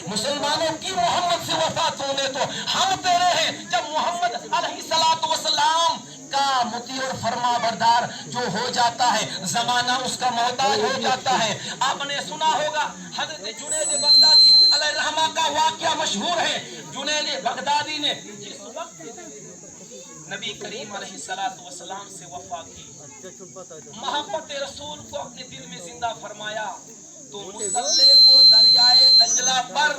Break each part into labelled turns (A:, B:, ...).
A: مسلمانوں کی محمد سے وفات ہونے تو ہم تیرے ہیں. جب محمد علیہ السلام کا مطیع اور فرما بردار جو ہو جاتا ہے زمانہ اس کا محتاج ہو جاتا ہے. آپ نے سنا ہوگا حضرت جنید بغدادی علیہ الرحمہ کا واقعہ مشہور ہے. جنید بغدادی نے جس وقت نبی کریم علیہ السلام سے وفا کی, محبت رسول کو اپنے دل میں زندہ فرمایا تو مصلی کو دریائے دجلہ پر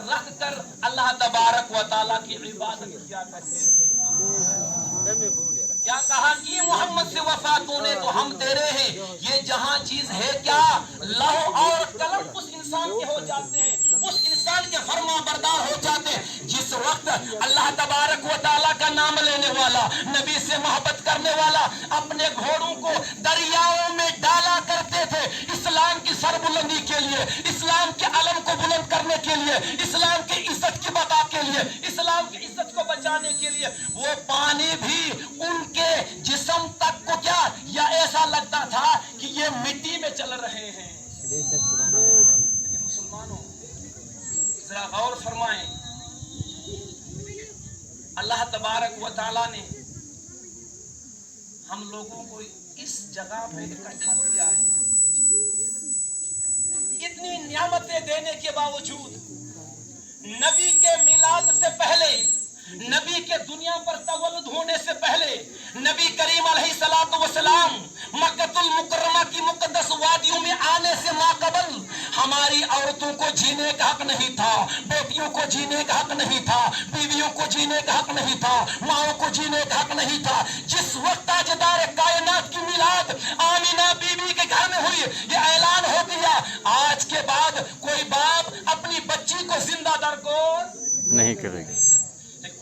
A: رکھ کر اللہ تبارک و تعالیٰ کی عبادت کیا کرتے تھے. کیا کہا کہ محمد سے وفات ہونے تو ہم تیرے ہیں. یہ جہاں چیز ہے کیا لوح اور قلم اس انسان کے ہو جاتے ہیں, اس انسان کے فرما بردار ہو جاتے ہیں جس وقت اللہ تبارک و تعالیٰ کا نام لینے والا, نبی سے محبت کرنے والا اپنے گھوڑوں کو دریاؤں میں ڈالا کرتے تھے اسلام کی سربلندی کے لیے, اسلام کے علم کو بلند کرنے کے لیے, اسلام کی عزت کی بقا کے لیے, اسلام کی عزت کو بچانے کے لیے. وہ پانی بھی ان کے جسم تک کو کیا یا ایسا لگتا تھا کہ یہ مٹی میں چل رہے ہیں. لیکن مسلمانوں ذرا غور فرمائیں, اللہ تبارک و تعالیٰ نے ہم لوگوں کو اس جگہ پہ اکٹھا کیا ہے. اتنی نعمتیں دینے کے باوجود نبی کے میلاد سے پہلے, نبی کے دنیا پر تولد ہونے سے پہلے نبی کریم علیہ السلام مکہ المکرمہ کی مقدس وادیوں میں آنے سے ماقبل ہماری عورتوں کو جینے کا حق نہیں تھا, بیٹیوں کو جینے کا حق نہیں تھا, بیویوں کو جینے کا حق نہیں تھا, ماؤں کو جینے کا حق نہیں تھا. جس وقت تاجدار کائنات کی میلاد آمینہ بی بی کے گھر میں ہوئی, یہ اعلان ہو گیا آج کے بعد کوئی باپ اپنی بچی کو زندہ درگور
B: نہیں کرے گا.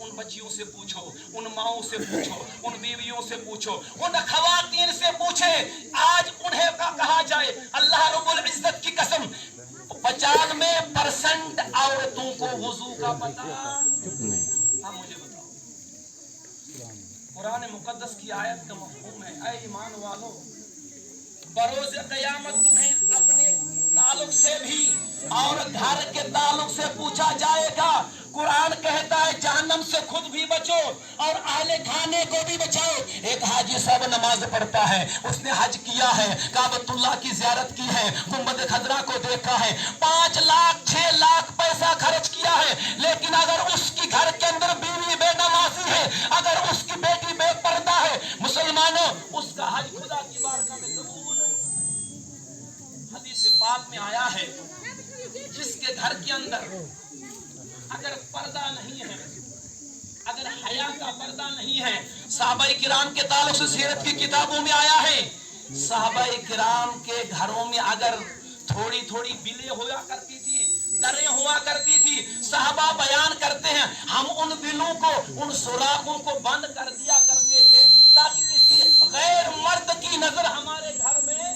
A: ان بچیوں سے پوچھو, ان ماؤں سے پوچھو, ان بیویوں سے پوچھو, ان خواتین سے پوچھے آج انہیں کہا جائے اللہ رب العزت کی قسم 95% عورتوں کو وضو کا پتہ
B: نہیں.
A: ہاں مجھے بتاؤ, قرآن مقدس کی آیت کا مفہوم ہے اے ایمان والو بروز قیامت تمہیں اپنے تعلق سے بھی اور گھر کے تعلق سے پوچھا جائے گا. قرآن کہتا ہے جہنم سے خود بھی بچو اور اہل خانے کو بھی بچاؤ. ایک حاجی صاحب نماز پڑھتا ہے, اس نے حج کیا ہے, کعبۃ اللہ کی زیارت کی ہے, گنبد خضرا کو دیکھا ہے, 5 لاکھ 6 لاکھ پیسہ خرچ کیا ہے, لیکن اگر اس کی گھر کے اندر بیوی بے نمازی ہے, اگر اس کی بیٹی بے پردہ ہے, مسلمانوں اس کا حج خدا کی بارگاہ میں قبول ہے. حدیث پاک میں آیا ہے جس کے گھر کے اندر اگر پردہ نہیں ہے, اگر حیا کا پردہ نہیں ہے, صحابہ کرام کے تعلق سے سیرت کی کتابوں میں آیا ہے صحابہ کرام کے گھروں میں اگر تھوڑی تھوڑی بلیں ہوا کرتی تھی, دریں ہوا کرتی تھی, صحابہ بیان کرتے ہیں ہم ان بلوں کو, ان سوراخوں کو بند کر دیا کرتے تھے تاکہ کسی غیر مرد کی نظر ہمارے گھر میں.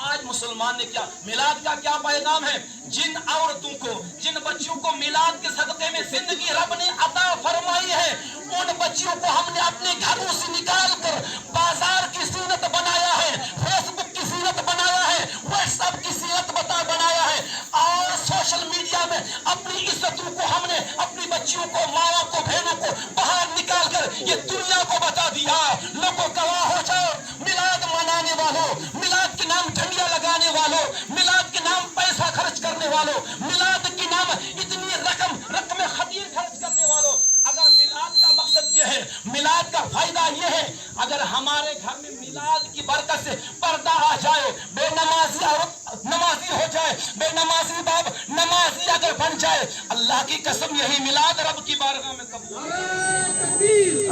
A: آج مسلمان نے کیا میلاد کا کیا پیغام ہے, جن عورتوں کو, جن بچیوں کو میلاد کے صدقے میں زندگی رب نے عطا فرمائی ہے, ان بچیوں کو ہم نے اپنے گھروں سے نکال کر بازار کی زینت بنایا ہے, فیس بک کی زینت بنایا ہے, واٹس ایپ کی زینت بنایا ہے, اور سوشل میڈیا میں اپنی عزتوں کو ہم نے اپنی بچیوں کو, ماں کو, بہنوں کو باہر نکال کر یہ دنیا کو بتا دیا. لوگوں گواہ ہو جاؤ, میلاد منانے والوں, میلاد کے نام جھنڈیاں لگانے والوں, میلاد کے نام پیسہ خرچ کرنے والوں, میلاد کے نام اتنی رقم خطیر خرچ کرنے والوں, اگر میلاد کا مقصد یہ ہے, میلاد کا فائدہ یہ ہے, اگر ہمارے گھر میں میلاد کی برکت سے پردہ آ جائے, بے نمازی عورت نمازی ہو جائے, بے نمازی باپ نمازی اگر بن جائے, اللہ کی قسم یہی میلاد رب کی بارگاہ میں قبول ہے.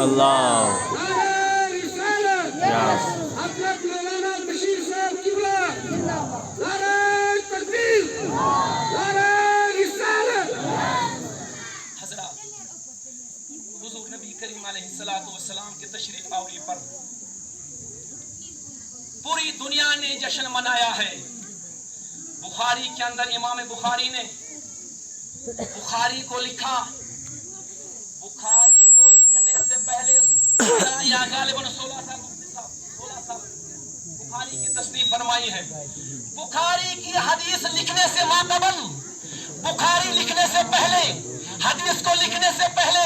B: اللہ
A: حضرات, حضور نبی کریم علیہ السلام کے تشریف آوری پر پوری دنیا نے جشن منایا ہے. بخاری کے اندر امام بخاری نے بخاری کو لکھا, بخاری کو لکھنے سے پہلے یا غالباً 16 سال بخاری کی تصنیف فرمائی ہے. بخاری کی حدیث لکھنے سے ماقبل बुखारी लिखने से पहले, हदीस को लिखने से पहले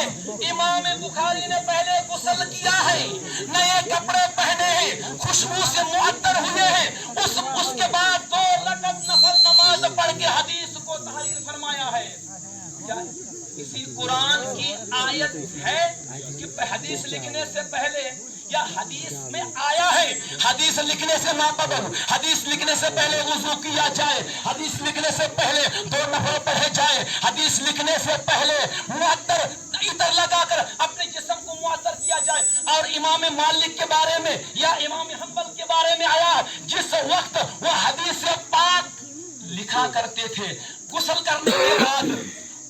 A: इमाम बुखारी ने पहले गुस्ल किया है, नए कपड़े पहने हैं, खुशबू से मुअत्तर हुए हैं, उसके बाद 2 रकात नफल नमाज पढ़ के हदीस को तहरीर फरमाया है। क्या इसी कुरान की आयत है कि हदीस लिखने से पहले, या हदीस में आया है हदीस लिखने से ना बदल, हदीस लिखने से पहले वुजू किया जाए, हदीस लिखने से पहले 2 नफल पढ़े जाए, हदीस लिखने से पहले मुअत्तर इतर लगाकर अपने जिस्म को मुअत्तर किया जाए। और इमाम मालिक के बारे में या इमाम हम्बल के बारे में आया, जिस वक्त वो हदीस पाक लिखा करते थे, गुस्ल करने के बाद,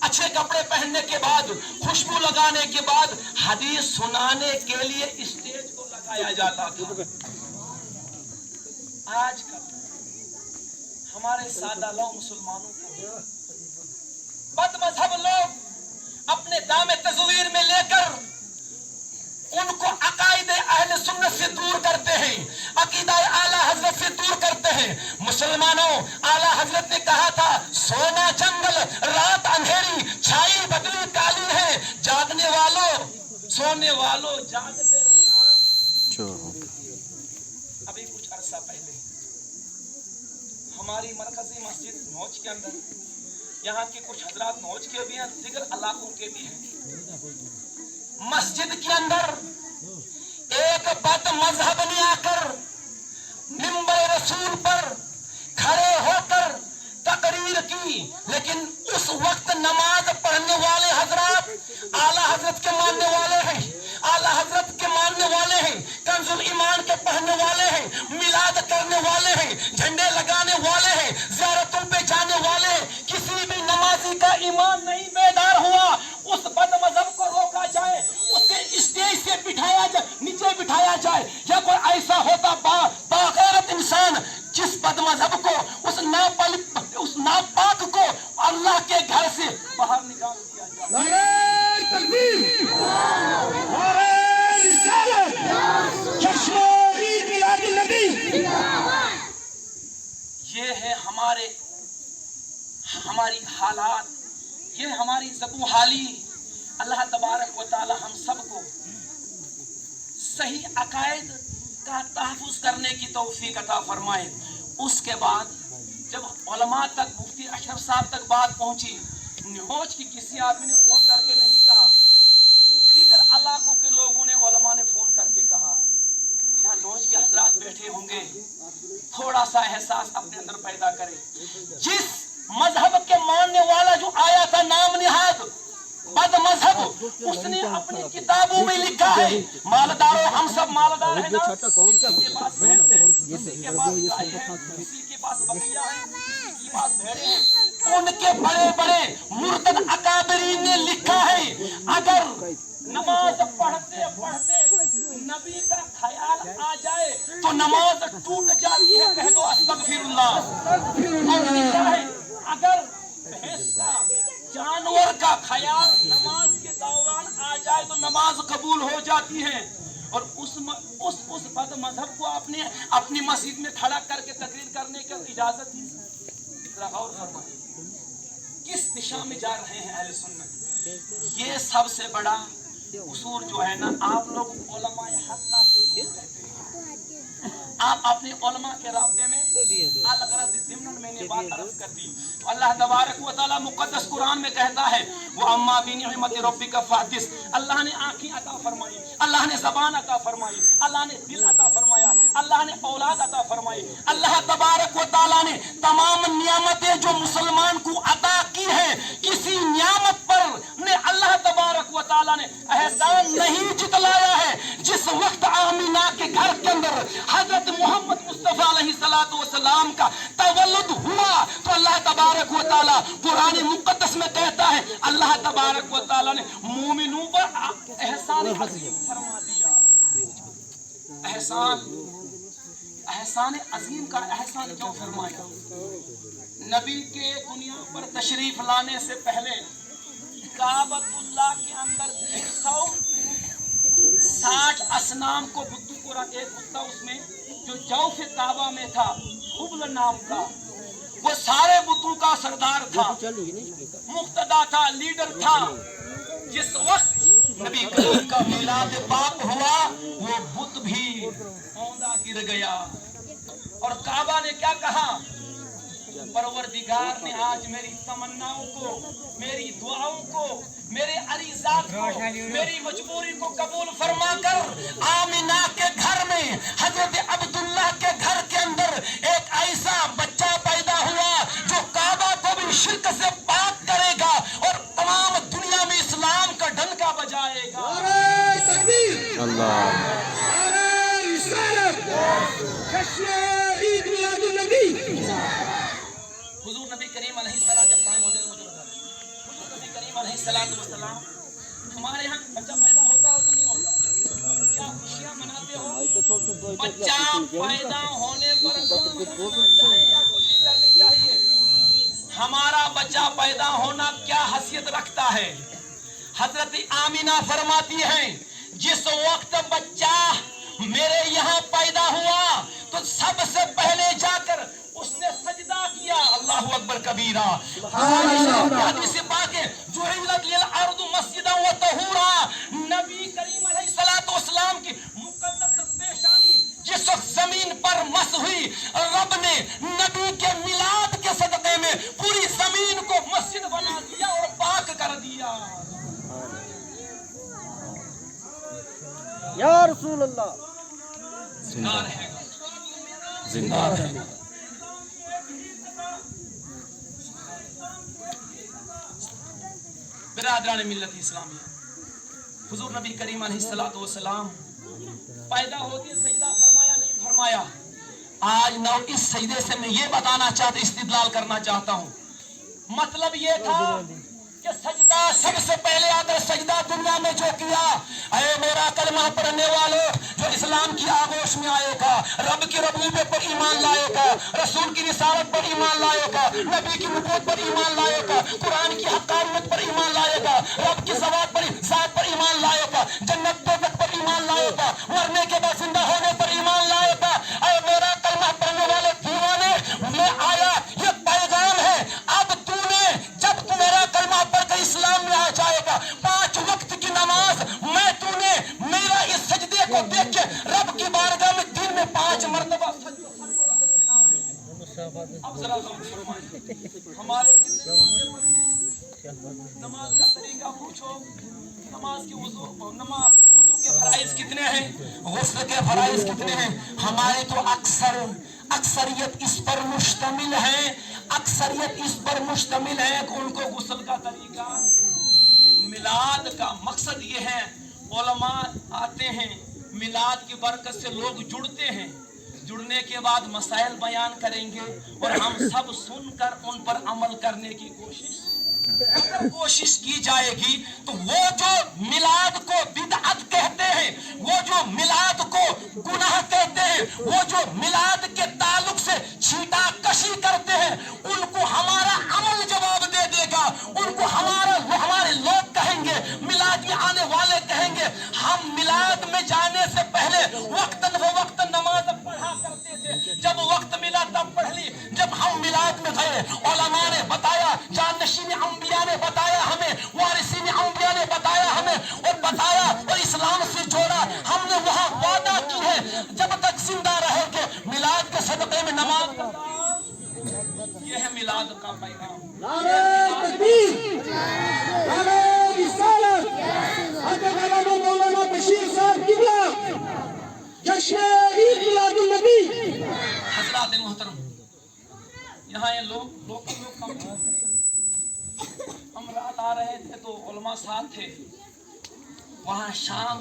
A: अच्छे कपड़े पहनने के बाद, खुशबू लगाने के बाद हदीस सुनाने के लिए स्टेज को लगाया जाता था। आजकल हमारे सादा लोग मुसलमानों को बदमज़हब लोग अपने दामे तस्वीर में लेकर उनको अकायदे अहले सुन्नत से दूर करते हैं, अकीदा आला हजरत से दूर करते हैं। मुसलमानों, आला हजरत ने कहा था, सोना जंगल, रात अंधेरी, छाई बदली काली है, जागने वालों, सोने वालों जागते रहना। अभी कुछ अरसा पहले हमारी मरकजी मस्जिद नौज के अंदर, यहाँ के कुछ हजरात नौज के भी हैं, दिगर इलाकों के भी हैं, मस्जिद के अंदर एक बद मजहब ने आकर मिंबर रसूल पर खड़े होकर तकरीर की। लेकिन उस वक्त नमाज पढ़ने वाले हजरात आला हजरत के मानने वाले हैं, आला हजरत के मानने वाले हैं, कंजुल ईमान के पढ़ने वाले हैं, मिलाद करने वाले हैं, झंडे लगाने वाले हैं, ज़ियारतों पे जाने वाले हैं। किसी भी नमाजी का ईमान नहीं बेदार हुआ, उस बद मजहब को रोका जाए, उसे स्टेज से बिठाया जाए, नीचे बिठाया जाए। या कोई ऐसा होता बागैरत इंसान जिस बद मजहब को, उस नापाक को अल्लाह के घर से बाहर निकाल दिया जाए। नारे तकबीर, नारे रिसालत, चश्मे मिलाद नबी। ये है हमारी हालात, ये हमारी ज़बू हाली। अल्लाह तबारक व तआला हम सबको सही अकायद का तहफ़्फ़ुज़ करने की तौफीक अता फरमाए। उसके बाद जब उलमा तक, मुफ्ती अशरफ साहब तक बात पहुंची, निहोज की किसी आदमी ने फोन करके नहीं कहा, दीगर इलाकों के लोगों ने, उलमा ने फोन करके कहा, यहाँ नौज के हजरात बैठे होंगे, थोड़ा सा एहसास अपने अंदर पैदा करें। जिस मजहब के मानने वाला जो आया था नाम निहाद बद मजहब, उसने अपनी किताबों में लिखा है, मालदारों, हम सब मालदार हैं ना, किसी के पास भैंस है, किसी के पास गाय है, किसी के पास बकरियां हैं, किसी के पास भेड़ें हैं। उनके बड़े बड़े मुर्तद अकाबरीन ने लिखा है, अगर नमाज पढ़ते पढ़ते नबी का ख्याल आ जाए तो नमाज टूट जाती है, कह दो अस्तगफिरुल्लाह। और लिखा है, अगर भैंस का, जानवर का ख्याल नमाज के दौरान आ जाए तो नमाज कबूल हो जाती है। और उस बद मजहब को आपने अपनी मस्जिद में खड़ा करके तकरीर करने की इजाजत दी। गौर फरमाइए किस दिशा में जा रहे हैं अहले सुन्नत। ये सबसे बड़ा उसूल जो है ना, आप लोग उलमाए हक़ से दूर रहते हैं। आप अपने उलमा के रास्ते में मैंने बात अर्ज कर दी। अल्लाह तबारक व तआला मुक़द्दस कुरान में कहता है, वो अम्मा बिनिअमति रब्बिका फहदिस। अल्लाह ने आँखें अता फरमाई, अल्लाह ने ज़बान अता फरमाई, अल्लाह ने दिल अता फरमाया, अल्लाह ने औलाद अता फरमाई। अल्लाह तबारक व तआला ने तमाम नियामतें जो मुसलमान को अता की है, किसी नियामत पर ने अल्लाह तबारक व तआला ने एहसान नहीं जितलाया है। जिस वक्त आमीना के घर के अंदर हजरत मोहम्मद मुस्तफा अलैहिस्सलातु वस्सलाम का तवल्लुद हुआ तो अल्लाह तबारक व तआला कुरान मुक़द्दस में कहता है, अल्लाह तबारक व तआला ने मोमिनों पर एहसान अजीम फरमा दिया। एहसान अजीम का एहसान क्यों फरमाया? नबी के दुनिया पर तशरीफ लाने से पहले काबतुल्लाह के अंदर 160 असनाम को बुद्ध को एक बुद्धा उसमें जो जौफ काबा में था, हुबल नाम का, वो सारे बुतों का सरदार था, मुक्तदा था, लीडर था। जिस वक्त नबी करीम का मिलाद पाक हुआ, वो बुत भी औंधा गिर गया। और काबा ने क्या कहा? परवरदिगार ने आज मेरी तमन्नाओं को, मेरी दुआओं को, मेरे अरीज़ात को, मेरी मजबूरी को कबूल फरमाकर आमिना के घर में, हजरत अब्दुल्लाह के घर के अंदर एक ऐसा बच्चा पैदा हुआ जो काबा को भी शिर्क से पाक करेगा और तमाम दुनिया में इस्लाम का डंका बजाएगा।
B: अल्लाह
A: हुजूर नबी करीम अलैहिस्सलाम जब टाइम हो जाए मुझे बता दें। हुजूर नबी करीम अलैहिस्सलाम हमारे यहाँ बच्चा पैदा होता हो तो नहीं होता, क्या खुशियाँ मनाते हो? बच्चा पैदा होने पर या खुशी करनी चाहिए? हमारा बच्चा पैदा होना क्या हैसियत रखता है? हजरत आमिना फरमाती हैं, जिस वक्त बच्चा मेरे यहाँ पैदा हुआ तो सबसे पहले जाकर उसने सजदा किया। अल्लाहु अकबर कबीरा। हदीस पाक है, जुहिलत लिल अर्दु मस्जिदन व तहूरा। नबी करीम अलैहिस्सलातु वस्सलाम की मुकद्दस पेशानी जिस वक्त जमीन पर मस हुई, रब ने नबी के मिलाद के सदक़े में पूरी जमीन को मस्जिद बना दिया और पाक कर दिया।
C: या रसूल अल्लाह।
A: जिंदा रहेगा,
B: जिंदा रहेगा।
A: बिरादरान मिल्लत इस्लामी, हुजूर नबी करीम अलैहिस्सलातु वस्सलाम पैदा होते सजदा फरमाया नहीं फरमाया? आज ना इस सजदे से मैं ये बताना चाहता, इस्तिदलाल करना चाहता हूँ। मतलब ये था कि सजदा सबसे पहले आकर सजदा दुनिया में जो किया, अरे मेरा कलमा पढ़ने वालों जो इस्लाम की आगोश में आएगा, रब की रबूबियत पर ईमान लाएगा, रसूल की रिसालत पर ईमान लाएगा, नबी की नबूवत पर ईमान लाएगा, कुरान की हक़ानियत पर ईमान लाएगा, रब की ज़ात पर ईमान लाएगा, जन्नत दोज़ख पर ईमान लाएगा, मरने के बाद जिंदा होने पर ईमान लाएगा। अरे मेरा कलमा पढ़ने वाले दीवाने, मैं आया ये पैगाम है, अब तूने जब तू मेरा कलमा पढ़कर इस्लाम में आ जाएगा, 5 वक्त की नमाज मैं तूने मेरा इस सजदे को देख के रब की बारगाह में दिन में 5 मरतबा अब जरा हमारे नमाज का तरीका पूछो, नमाज के वुज़ू के फराइज कितने हैं, गुस्ल के फराइज कितने हैं? हमारे तो अक्सरियत इस पर मुश्तमिल है, अक्सरियत इस पर मुश्तमिल है कि उनको गुस्ल का तरीका, मिलाद का मकसद ये है, उलमा आते हैं, मिलाद की बरकत से लोग जुड़ते हैं, जुड़ने के बाद मसाइल बयान करेंगे और हम सब सुनकर उन पर अमल करने की कोशिश की जाएगी। तो वो जो मिलाद को बिदअत कहते हैं, वो जो मिलाद को गुनाह कहते हैं, वो जो मिलाद के ताल्लुक से छीटा कशी करते हैं, उनको हमारा अमल जवाब दे देगा। उनको हमारे लोग कहेंगे, मिलाद में आने वाले कहेंगे, हम मिलाद में जाने से पहले वक्तन नमाज पढ़ा करते थे, जब वक्त मिला तब पढ़ ली। जब हम मिलाद में गए, उलमा ने बताया, जानशीन अंबिया ने बताया हमें, वारिसीन अंबिया ने बताया हमें और बताया और इस्लाम से जोड़ा। हमने वहाँ वादा की है, जब तक जिंदा रहेंगे मिलाद के सदक़े में नमाज। ये है मिलाद का पैगाम।
C: नारे तकबीर, नारे रिसालत, हज़रत अल्लामा मौलाना बशीर साहब किबला, जश्न ईद मिलादुन नबी।
A: हज़रात मोहतरम, यहाँ ये लोग कम थे। हम रात आ रहे थे तो उलमा साथ थे, वहाँ शाम